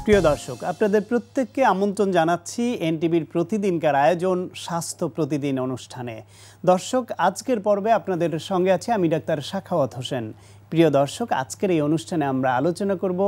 প্রিয় দর্শক, আপনাদের প্রত্যেককে আমন্ত্রণ জানাচ্ছি এনটিভির প্রতিদিনকার আয়োজন স্বাস্থ্য প্রতিদিন অনুষ্ঠানে। দর্শক, আজকের পর্বে আপনাদের সঙ্গে আছি আমি ডাক্তার সাখাওয়াত হোসেন। প্রিয় দর্শক, আজকের এই অনুষ্ঠানে আমরা আলোচনা করব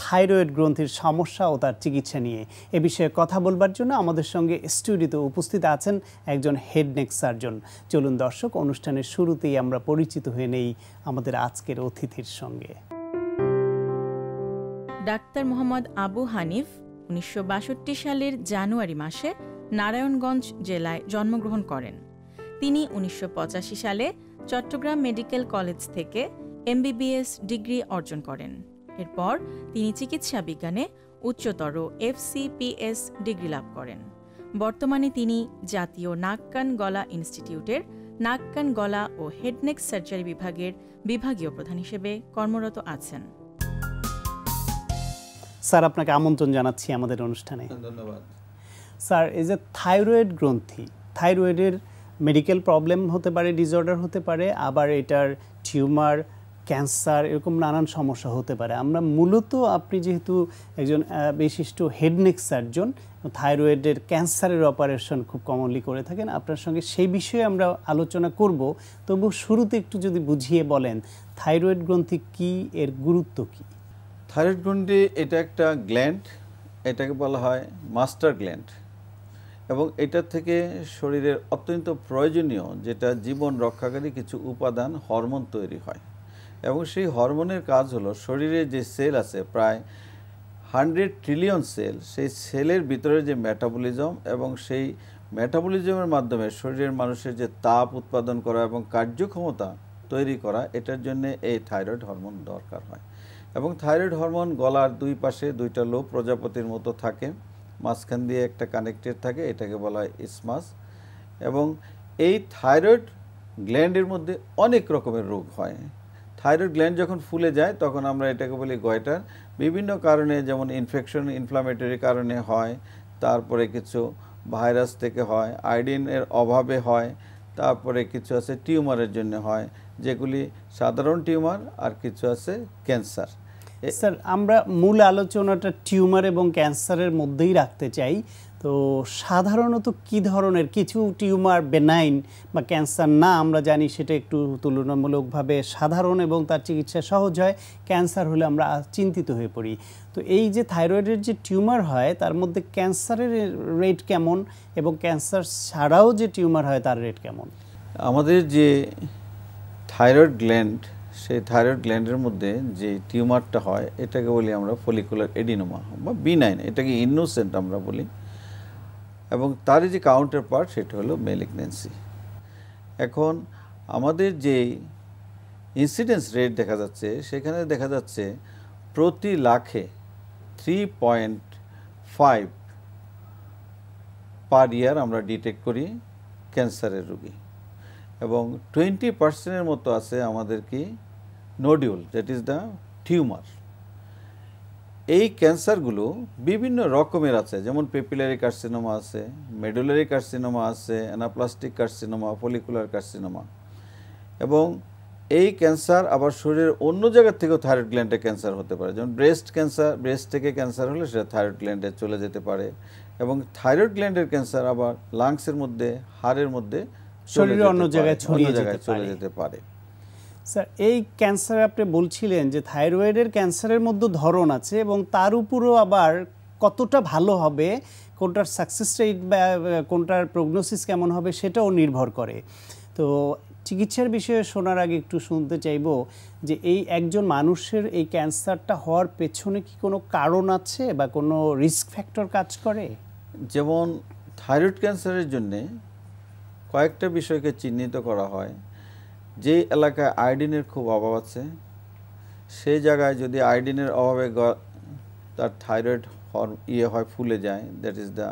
থাইরয়েড গ্রন্থির সমস্যা ও তার চিকিৎসা নিয়ে। এ বিষয়ে কথা বলবার জন্য আমাদের সঙ্গে স্টুডিওতে উপস্থিত আছেন একজন হেড নেক সার্জন। চলুন দর্শক, অনুষ্ঠানের শুরুতেই আমরা পরিচিত হয়ে নেই আমাদের আজকের অতিথির সঙ্গে। ডাক্তার মোহাম্মদ আবু হানিফ ১৯৬২ সালের জানুয়ারি মাসে নারায়ণগঞ্জ জেলায় জন্মগ্রহণ করেন। তিনি ১৯৮৫ সালে চট্টগ্রাম মেডিকেল কলেজ থেকে এমবিবিএস ডিগ্রি অর্জন করেন। এরপর তিনি চিকিৎসা বিজ্ঞানে উচ্চতর FCPS ডিগ্রি লাভ করেন। বর্তমানে তিনি জাতীয় নাক কান গলা ইনস্টিটিউটের নাক কান গলা ও হেডনেক সার্জারি বিভাগের বিভাগীয় প্রধান হিসেবে কর্মরত আছেন। স্যার, আপনাকে আমন্ত্রণ জানাচ্ছি আমাদের অনুষ্ঠানে। ধন্যবাদ। স্যার, এই যে থাইরয়েড গ্রন্থি, থাইরয়েডের মেডিকেল প্রবলেম হতে পারে, ডিসঅর্ডার হতে পারে, আবার এটার টিউমার, ক্যান্সার, এরকম নানান সমস্যা হতে পারে। আমরা মূলত, আপনি যেহেতু একজন বিশিষ্ট হেডনেক সার্জন, থাইরয়েডের ক্যান্সারের অপারেশন খুব কমনলি করে থাকেন, আপনার সঙ্গে সেই বিষয়ে আমরা আলোচনা করব। তবু শুরুতে একটু যদি বুঝিয়ে বলেন থাইরয়েড গ্রন্থি কি, এর গুরুত্ব কী? থাইরয়েড গ্রন্থি এটা একটা গ্ল্যান্ড, এটাকে বলা হয় মাস্টার গ্ল্যান্ড, এবং এটা থেকে শরীরের অত্যন্ত প্রয়োজনীয় যেটা জীবন রক্ষাকারী কিছু উপাদান হরমোন তৈরি হয়। এবং সেই হরমোনের কাজ হলো শরীরে যে সেল আছে প্রায় 100 ট্রিলিয়ন সেল, সেই সেলের ভিতরে যে মেটাবলিজম, এবং সেই মেটাবলিজমের মাধ্যমে শরীরের মানুষের যে তাপ উৎপাদন করা এবং কার্যক্ষমতা তৈরি করা, এটার জন্য এই থাইরয়েড হরমোন দরকার হয়। এবং থাইরয়েড হরমোন গলার দুই পাশে দুইটা লোব প্রজাপতির মতো থাকে, মাঝখান দিয়ে একটা কানেক্টেড থাকে, এটাকে বলা হয় ইসমাস। এবং এই থাইরয়েড গ্ল্যান্ডের মধ্যে অনেক রকমের রোগ হয়। থাইরয়েড গ্ল্যান্ড যখন ফুলে যায় তখন আমরা এটাকে বলি গয়টার। বিভিন্ন কারণে, যেমন ইনফেকশন, ইনফ্লামেটরি কারণে হয়, তারপরে কিছু ভাইরাস থেকে হয়, আয়োডিনের অভাবে হয়, তারপরে কিছু আছে টিউমারের জন্য হয়, যেগুলি সাধারণ টিউমার, আর কিছু আছে ক্যান্সার। স্যার, আমরা মূল আলোচনাটা টিউমার এবং ক্যান্সারের মধ্যেই রাখতে চাই। তো সাধারণত কি ধরনের, কিছু টিউমার বেনাইন বা ক্যান্সার না, আমরা জানি সেটা একটু তুলনামূলকভাবে সাধারণ এবং তার চিকিৎসা সহজ হয়। ক্যান্সার হলে আমরা চিন্তিত হয়ে পড়ি। তো এই যে থাইরয়েডের যে টিউমার হয় তার মধ্যে ক্যান্সারের রেট কেমন, এবং ক্যান্সার ছাড়াও যে টিউমার হয় তার রেট কেমন? আমাদের যে থাইরয়েড গ্ল্যান্ড, সেই থাইরয়েড গ্ল্যান্ডের মধ্যে যে টিউমারটা হয় এটাকে বলি আমরা ফলিকুলার এডিনোমা বা বিনাইন, এটাকে ইনোসেন্ট আমরা বলি। এবং তার যে কাউন্টার পার্ট সেটা হলো মেলিগন্যান্সি। এখন আমাদের যে ইনসিডেন্স রেট দেখা যাচ্ছে, সেখানে দেখা যাচ্ছে প্রতি লাখে 3.5 পার ইয়ার আমরা ডিটেক্ট করি ক্যান্সারের রোগী। এবং 20% মতো আছে আমাদের কি nodule, that is the tumour. এই ক্যান্সারগুলো বিভিন্ন রকমের আছে, যেমন পেপিলারি কার্সিনোমা আছে, মেডুলারি কার্সিনোমা আছে, অ্যানাপ্লাস্টিক কার্সিনোমা, ফলিকুলার কার্সিনোমা। এবং এই ক্যান্সার আবার শরীরের অন্য জায়গার থেকেও থাইরয়েড গ্ল্যান্ডে ক্যান্সার হতে পারে। যেমন ব্রেস্ট ক্যান্সার, ব্রেস্ট থেকে ক্যান্সার হলে সেটা থাইরয়েড গ্ল্যান্ডে চলে যেতে পারে। এবং থাইরয়েড গ্ল্যান্ডের ক্যান্সার আবার লাংসের মধ্যে, হাড়ের মধ্যে, শরীরের অন্য জায়গায় চলে যেতে পারে। স্যার, এই ক্যান্সার আপনি বলছিলেন যে থাইরয়েডের ক্যান্সারের মধ্যে ধরন আছে, এবং তার উপরও আবার কতটা ভালো হবে, কোনটার সাকসেস রেট বা কোনটার প্রগনোসিস কেমন হবে সেটাও নির্ভর করে। তো চিকিৎসার বিষয়ে শোনার আগে একটু শুনতে চাইব যে এই একজন মানুষের এই ক্যান্সারটা হওয়ার পেছনে কি কোনো কারণ আছে বা কোনো রিস্ক ফ্যাক্টর কাজ করে? যেমন থাইরয়েড ক্যান্সারের জন্যে কয়েকটা বিষয়কে চিহ্নিত করা হয়। যে এলাকায় আয়োডিনের খুব অভাব আছে, সেই জায়গায় যদি আয়োডিনের অভাবে তার থাইরয়েড হয়, ফুলে যায়, দ্যাট ইজ দ্য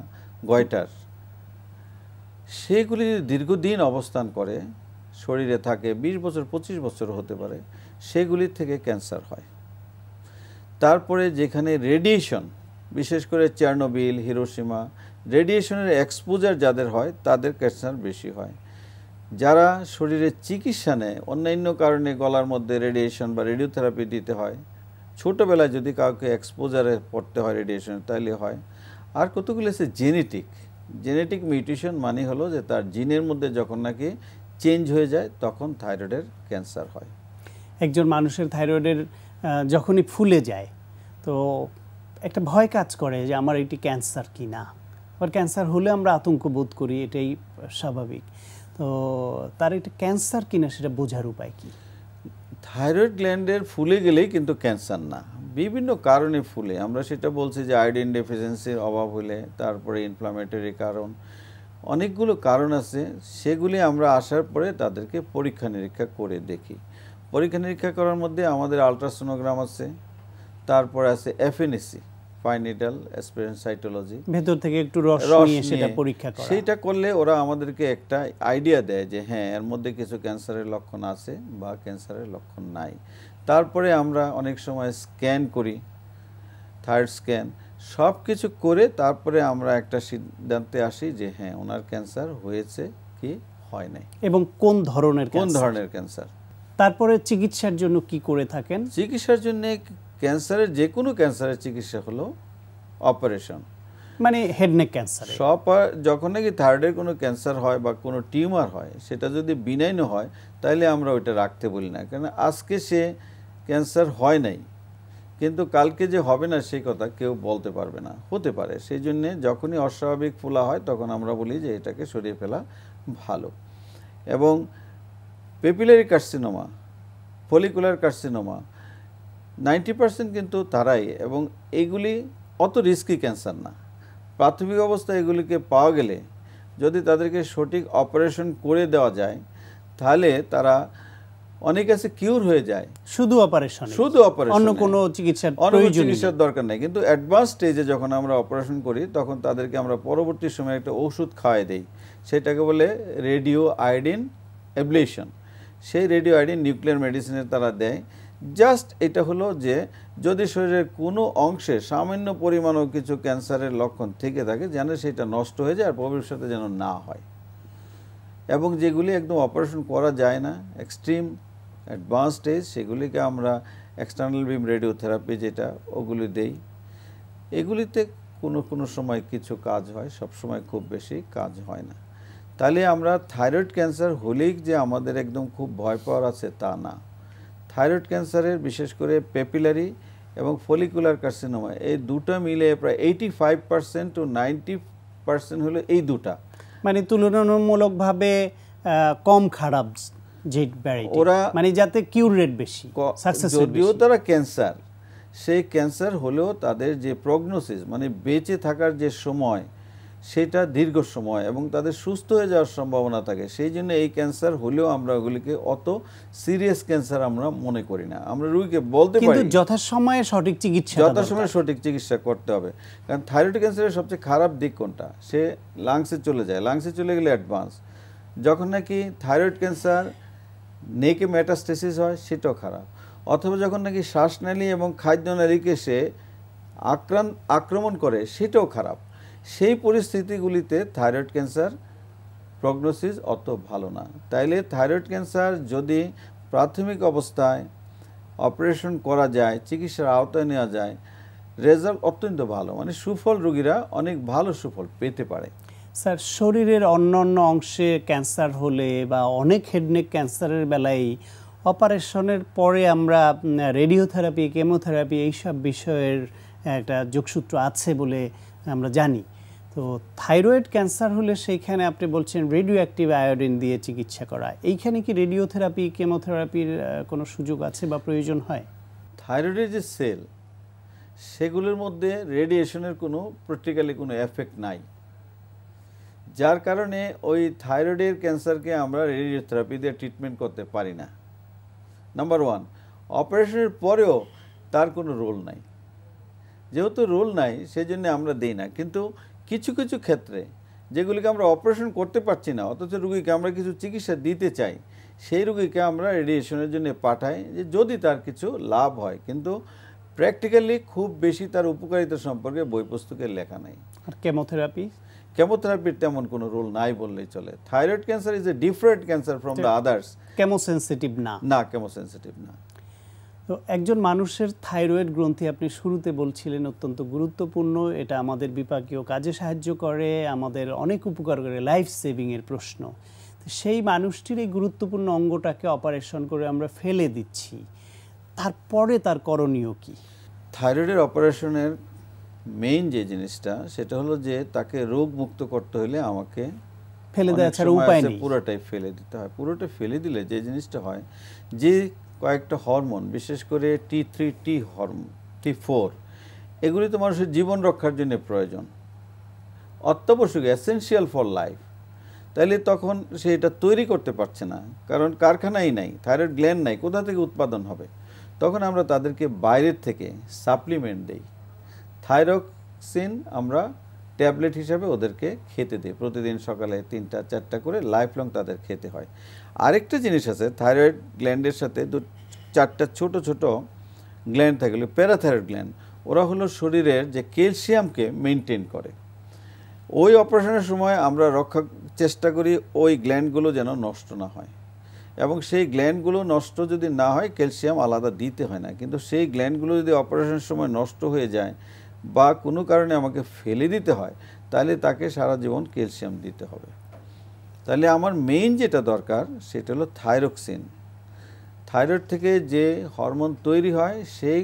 গয়টার, সেগুলি দীর্ঘদিন অবস্থান করে, শরীরে থাকে, 20 বছর 25 বছর হতে পারে, সেগুলির থেকে ক্যান্সার হয়। তারপরে যেখানে রেডিয়েশন, বিশেষ করে চেরনোবিল, হিরোশিমা, রেডিয়েশনের এক্সপোজার যাদের হয় তাদের ক্যান্সার বেশি হয়। যারা শরীরে চিকিৎসা নেয়, অন্যান্য কারণে গলার মধ্যে রেডিয়েশন বা রেডিওথেরাপি দিতে হয়, ছোটোবেলায় যদি কাউকে এক্সপোজারে পড়তে হয় রেডিয়েশন তাহলে হয়। আর কতগুলো আছে জেনেটিক মিউটেশন, মানে হলো যে তার জিনের মধ্যে যখন নাকি চেঞ্জ হয়ে যায় তখন থাইরয়েডের ক্যান্সার হয়। একজন মানুষের থাইরয়েডের যখনই ফুলে যায় তো একটা ভয় কাজ করে যে আমার এটি ক্যান্সার কি না, আবার ক্যান্সার হলে আমরা আতঙ্ক বোধ করি, এটাই স্বাভাবিক। তো তার এটা ক্যান্সার কিনা সেটা বোঝার উপায় কি? থাইরয়েড গ্ল্যান্ডের ফুলে গেলেই কিন্তু ক্যান্সার না, বিভিন্ন কারণে ফুলে। আমরা সেটা বলছি যে আয়োডিন ডেফিসিয়েন্সির অভাব হলে, তারপরে ইনফ্লামেটরি কারণ, অনেকগুলো কারণ আছে। সেগুলি আমরা আসার পরে তাদেরকে পরীক্ষা নিরীক্ষা করে দেখি। পরীক্ষা নিরীক্ষা করার মধ্যে আমাদের আলট্রাসোনোগ্রাম আছে, তারপরে আছে FNAC, fine needle aspirant cytology, ভেতর থেকে একটু রস নিয়ে সেটা পরীক্ষা করা। সেটা করলে ওরা আমাদেরকে একটা আইডিয়া দেয় যে হ্যাঁ এর মধ্যে কিছু ক্যান্সারের লক্ষণ আছে বা ক্যান্সারের লক্ষণ নাই। তারপরে আমরা অনেক সময় স্ক্যান করি, থাইরয়েড স্ক্যান, সব কিছু করে তারপরে আমরা একটা সিদ্ধান্তে আসি যে হ্যাঁ ওনার ক্যান্সার হয়েছে কি হয় নাই এবং কোন ধরনের ক্যান্সার। তারপরে চিকিৎসার জন্য কি করে থাকেন? চিকিৎসার জন্য ক্যান্সারের যে কোনো ক্যান্সারের চিকিৎসা হলো অপারেশন, মানে হেড নেক ক্যান্সার। যখন নাকি থাইরয়েডের কোনো ক্যান্সার হয় বা কোনো টিউমার হয়, সেটা যদি বিনাইন হয় তাহলে আমরা ওইটা রাখতে বলি না, কারণ আজকে সে ক্যান্সার হয় নাই কিন্তু কালকে যে হবে না সেই কথা কেউ বলতে পারবে না, হতে পারে। সেই জন্যে যখনই অস্বাভাবিক ফোলা হয় তখন আমরা বলি যে এটাকে সরিয়ে ফেলা ভালো। এবং পেপিলারি কার্সিনোমা, ফলিকুলার কার্সিনোমা 90% কিন্তু তারাই, এবং এইগুলি অত রিস্কি ক্যান্সার না। প্রাথমিক অবস্থায় এগুলিকে পাওয়া গেলে যদি তাদেরকে সঠিক অপারেশন করে দেওয়া যায় তাহলে তারা অনেক কাছে কিউর হয়ে যায়। শুধু অপারেশন, অন্য কোনো চিকিৎসার দরকার নেই। কিন্তু অ্যাডভান্স স্টেজে যখন আমরা অপারেশন করি তখন তাদেরকে আমরা পরবর্তী সময়ে একটা ওষুধ খাওয়াই দেই, সেটাকে বলে রেডিও আয়োডিন অ্যাবলেশন। সেই রেডিও আয়োডিন নিউক্লিয়ার মেডিসিনের তারা দেয়। জাস্ট এটা হলো যে যদি শরীরের কোনো অংশে সামান্য পরিমাণও কিছু ক্যান্সারের লক্ষণ থেকে থাকে যেন সেটা নষ্ট হয়ে যায় আর ভবিষ্যতে যেন না হয়। এবং যেগুলি একদম অপারেশন করা যায় না, এক্সট্রিম অ্যাডভান্স স্টেজ, সেগুলিকে আমরা এক্সটার্নাল বিম রেডিওথেরাপি যেটা ওগুলি দেই। এগুলিতে কোনো সময় কিছু কাজ হয়, সব সময় খুব বেশি কাজ হয় না। তাহলে আমরা থাইরয়েড ক্যান্সার হলেই যে আমাদের একদম খুব ভয় পাওয়ার আছে তা না। থাইরয়েড ক্যান্সারের বিশেষ করে পেপিলারি এবং ফলিকুলার কার্সিনোমা এই দুটো মিলে প্রায় 85% to 90% হলো এই দুটা, মানে তুলনামূলকভাবে কম খারাপ ওরা, মানে যাতে কিউর রেট বেশি, যদিও তারা ক্যান্সার, সেই ক্যান্সার হলেও তাদের যে প্রগনোসিস মানে বেঁচে থাকার যে সময় সেটা দীর্ঘ সময় এবং তাদের সুস্থ হয়ে যাওয়ার সম্ভাবনা থাকে। সেই জন্য এই ক্যান্সার হলেও আমরা ওগুলিকে অত সিরিয়াস ক্যান্সার আমরা মনে করি না। আমরা রোগীকে বলতে পারি যথাসময়ে সঠিক চিকিৎসা করতে হবে। কারণ থাইরয়েড ক্যান্সারের সবচেয়ে খারাপ দিক কোনটা, সে লাংসে চলে যায়, লাংসে চলে গেলে অ্যাডভান্স। যখন নাকি থাইরয়েড ক্যান্সার নেকে মেটাস্টেসিস হয় সেটাও খারাপ, অথবা যখন নাকি শ্বাসনালী এবং খাদ্যনালীকে সে আক্রমণ করে সেটাও খারাপ। সেই পরিস্থিতিগুলিতে থাইরয়েড ক্যান্সার প্রগনোসিস অত ভালো না। তাইলে থাইরয়েড ক্যান্সার যদি প্রাথমিক অবস্থায় অপারেশন করা যায়, চিকিৎসার আওতায় নেওয়া যায়, রেজাল্ট অত্যন্ত ভালো, মানে সুফল রোগীরা অনেক ভালো সুফল পেতে পারে। স্যার, শরীরের অন্যান্য অংশে ক্যান্সার হলে বা অনেক হেডনেক ক্যান্সারের বেলায় অপারেশনের পরে আমরা রেডিওথেরাপি, কেমোথেরাপি এইসব বিষয়ের একটা যোগসূত্র আছে বলে আমরা জানি। তো থাইরয়েড ক্যান্সার হলে সেইখানে আপনি বলছেন রেডিও অ্যাক্টিভ আয়োডিন দিয়ে চিকিৎসা করা, এইখানে কি রেডিওথেরাপি, কেমোথেরাপির কোনো সুযোগ আছে বা প্রয়োজন হয়? থাইরয়েডের যে সেল সেগুলোর মধ্যে রেডিয়েশনের কোনো প্র্যাকটিক্যালি কোনো এফেক্ট নাই, যার কারণে ওই থাইরয়েডের ক্যান্সারকে আমরা রেডিওথেরাপি দিয়ে ট্রিটমেন্ট করতে পারি না। নাম্বার ওয়ান, অপারেশনের পরেও তার কোনো রোল নাই। যেহেতু রোল নাই সেই জন্য আমরা দিই না। কিন্তু কিছু কিছু ক্ষেত্রে যেগুলিকে আমরা অপারেশন করতে পারছি না অথচ রুগীকে আমরা কিছু চিকিৎসা দিতে চাই, সেই রুগীকে আমরা রেডিয়েশনের জন্য পাঠাই যে যদি তার কিছু লাভ হয়। কিন্তু প্র্যাকটিক্যালি খুব বেশি তার উপকারিতা সম্পর্কে বই পুস্তকে লেখা নাই। আর কেমোথেরাপির তেমন কোনো রোল নাই বললেই চলে। Thyroid cancer is a different cancer from the others. Chemosensitive না? না, কেমোসেনসিটিভ না। তো একজন মানুষের থাইরয়েড গ্রন্থি আপনি শুরুতে বলছিলেন অত্যন্ত গুরুত্বপূর্ণ, এটা আমাদের বিপাকীয় কাজে সাহায্য করে, আমাদের অনেক উপকার করে, লাইফ সেভিংয়ের প্রশ্ন। সেই মানুষটির এই গুরুত্বপূর্ণ অঙ্গটাকে অপারেশন করে আমরা ফেলে দিচ্ছি, তারপরে তার করণীয় কি? থাইরয়েডের অপারেশনের মেইন যে জিনিসটা সেটা হলো যে তাকে রোগ মুক্ত করতে হলে আমাকে ফেলে দেওয়া ছাড়া উপায় নেই, পুরোটাই ফেলে দিতে হয়। পুরোটা ফেলে দিলে যে জিনিসটা হয়, যে কয়েকটা হরমোন, বিশেষ করে T3 হরমোন, T4, এগুলি তো মানুষের জীবন রক্ষার জন্য প্রয়োজন, অত্যাবশ্যক, এসেনশিয়াল ফর লাইফ। তাইলে তখন সে এটা তৈরি করতে পারছে না, কারণ কারখানাই নাই, থাইরয়েড গ্ল্যান্ড নাই, কোথা থেকে উৎপাদন হবে? তখন আমরা তাদেরকে বাইরের থেকে সাপ্লিমেন্ট দেই। থাইরক্সিন আমরা ট্যাবলেট হিসাবে ওদেরকে খেতে দিই, প্রতিদিন সকালে 3-4টা করে লাইফ লং তাদের খেতে হয়। আরেকটা জিনিস আছে, থাইরয়েড গ্ল্যান্ডের সাথে 4টা ছোট ছোট গ্ল্যান্ড থাকে, প্যারাথাইরয়েড গ্ল্যান্ড। ওরা হলো শরীরের যে ক্যালসিয়ামকে মেনটেন করে। ওই অপারেশনের সময় আমরা চেষ্টা করি ওই গ্ল্যান্ডগুলো যেন নষ্ট না হয়, এবং সেই গ্ল্যান্ডগুলো নষ্ট যদি না হয় ক্যালসিয়াম আলাদা দিতে হয় না। কিন্তু সেই গ্ল্যান্ডগুলো যদি অপারেশনের সময় নষ্ট হয়ে যায় বা কোনো কারণে আমাকে ফেলে দিতে হয়, তাহলে তাকে সারা জীবন ক্যালসিয়াম দিতে হবে। তাহলে আমার মেইন যেটা দরকার সেটা হলো থাইরক্সিন। থাইরয়েড থেকে যে হরমোন তৈরি হয় সেই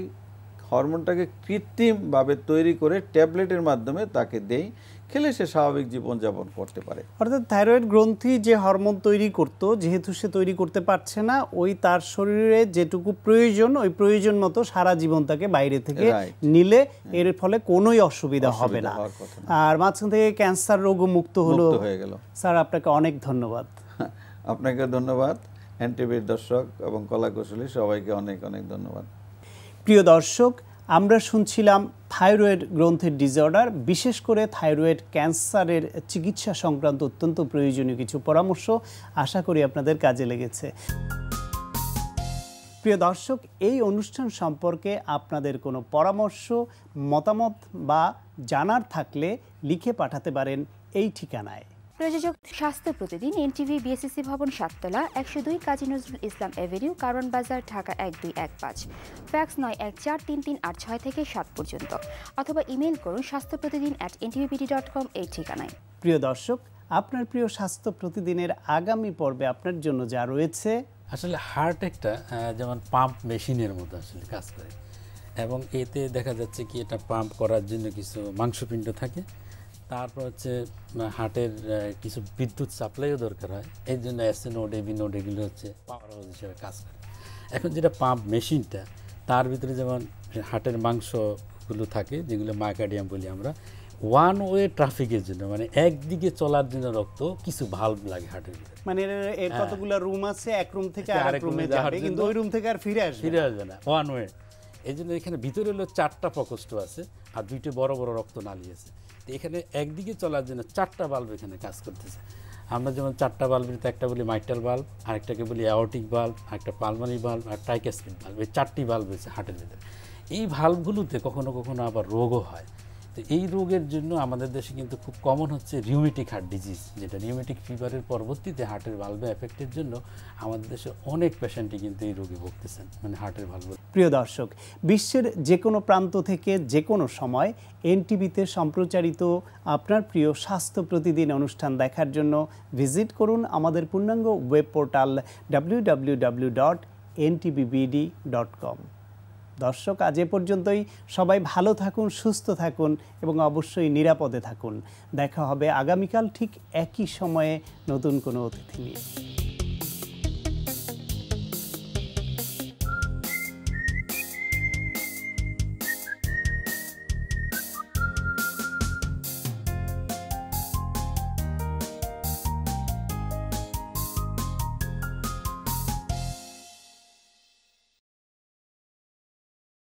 হরমোনটাকে কৃত্রিমভাবে তৈরি করে ট্যাবলেটের মাধ্যমে তাকে দেই, খেলে সে স্বাভাবিক জীবনযাপন করতে পারে। অর্থাৎ থাইরয়েড গ্রন্থি যে হরমোন তৈরি করতো, যেহেতু সে তৈরি করতে পারছে না, ওই তার শরীরে যেটুকু প্রয়োজন ওই প্রয়োজন মতো সারা জীবন তাকে বাইরে থেকে নিলে এর ফলে কোনোই অসুবিধা হবে না, আর মাঝখান থেকে ক্যান্সার রোগও মুক্ত হয়ে গেল। স্যার, আপনাকে অনেক ধন্যবাদ। আপনাকে ধন্যবাদ, এনটিভির দর্শক এবং কলাকুশলী সবাইকে অনেক অনেক ধন্যবাদ। প্রিয় দর্শক, আমরা শুনছিলাম থাইরয়েড গ্রন্থির ডিসঅর্ডার, বিশেষ করে থাইরয়েড ক্যান্সারের চিকিৎসা সংক্রান্ত অত্যন্ত প্রয়োজনীয় কিছু পরামর্শ। আশা করি আপনাদের কাজে লেগেছে। প্রিয় দর্শক, এই অনুষ্ঠান সম্পর্কে আপনাদের কোনো পরামর্শ, মতামত বা জানার থাকলে লিখে পাঠাতে পারেন এই ঠিকানায়। প্রযোজক স্বাস্থ্য প্রতিদিন, এনটিভি, বিএসসি ভবন, 7তলা, 102 কাজী নজরুল ইসলাম এভিনিউ, কারওয়ান বাজার, ঢাকা 1215। ফ্যাক্স 914338 থেকে 7 পর্যন্ত, অথবা ইমেল করুন স্বাস্থ্যপ্রতিদিন@ntvbd.com এই ঠিকানায়। প্রিয় দর্শক, আপনার প্রিয় স্বাস্থ্য প্রতিদিনের আগামী পর্বে আপনার জন্য যা রয়েছে, আসলে হার্ট একটা যেমন পাম্প মেশিনের মতো আসলে কাজ করে, এবং এতে দেখা যাচ্ছে কি এটা পাম্প করার জন্য কিছু মাংসপিণ্ড থাকে, তারপর হচ্ছে হার্টের কিছু বিদ্যুৎ সাপ্লাইও দরকার হয়, এই জন্য এসএ নোড, এবি নোড এগুলো হচ্ছে পাওয়ার হাউস হিসেবে কাজ করে। এখন যেটা পাম্প মেশিনটা, তার ভিতরে যেমন হার্টের মাংসগুলো থাকে, যেগুলো মায়োকার্ডিয়াম বলি আমরা, ওয়ান ওয়ে ট্রাফিকের জন্য, মানে একদিকে চলার জন্য রক্ত কিছু ভালভ লাগে হার্টের ভিতরে, মানে এর কতগুলো রুম আছে, এক রুম থেকে আরেক রুমে যাবে, কিন্তু ওই রুম থেকে আর ফিরে আসবে না, ওয়ান ওয়ে। এই জন্য এখানে ভিতরে হলো 4টা প্রকোষ্ঠ আছে আর 2টি বড় বড় রক্তনালী আছে। তো এখানে একদিকে চলার জন্য 4টা বাল্ব এখানে কাজ করতেছে। আমরা যেমন 4টা বাল্বের, একটা বলি মাইট্রাল বাল্ব, আরেকটাকে বলি অ্যাওর্টিক বাল্ব, আরেকটা পালমারি বাল্ব, আর ট্রাইকাসপিড বাল্ব। এই 4টি বাল্ব আছে হার্টের ভিতরে। এই ভাল্বগুলোতে কখনো কখনো আবার রোগও হয়। তো এই রোগের জন্য আমাদের দেশে কিন্তু খুব কমন হচ্ছে রিউমেটিক হার্ট ডিজিজ, যেটা রিউমেটিক ফিভারের পরবর্তীতে হার্টের ভালভে এফেক্টের জন্য আমাদের দেশে অনেক পেশেন্টই কিন্তু এই রোগে ভুগতেছেন, মানে হার্টের ভালভ। প্রিয় দর্শক, বিশ্বের যে কোনো প্রান্ত থেকে যে কোনো সময় এনটিভিতে সম্প্রচারিত আপনার প্রিয় স্বাস্থ্য প্রতিদিন অনুষ্ঠান দেখার জন্য ভিজিট করুন আমাদের পূর্ণাঙ্গ ওয়েব পোর্টাল www.ntvbd.com। দর্শক, আজ এ পর্যন্তই। সবাই ভালো থাকুন, সুস্থ থাকুন এবং অবশ্যই নিরাপদে থাকুন। দেখা হবে আগামীকাল ঠিক একই সময়ে নতুন কোনো অতিথি নিয়ে।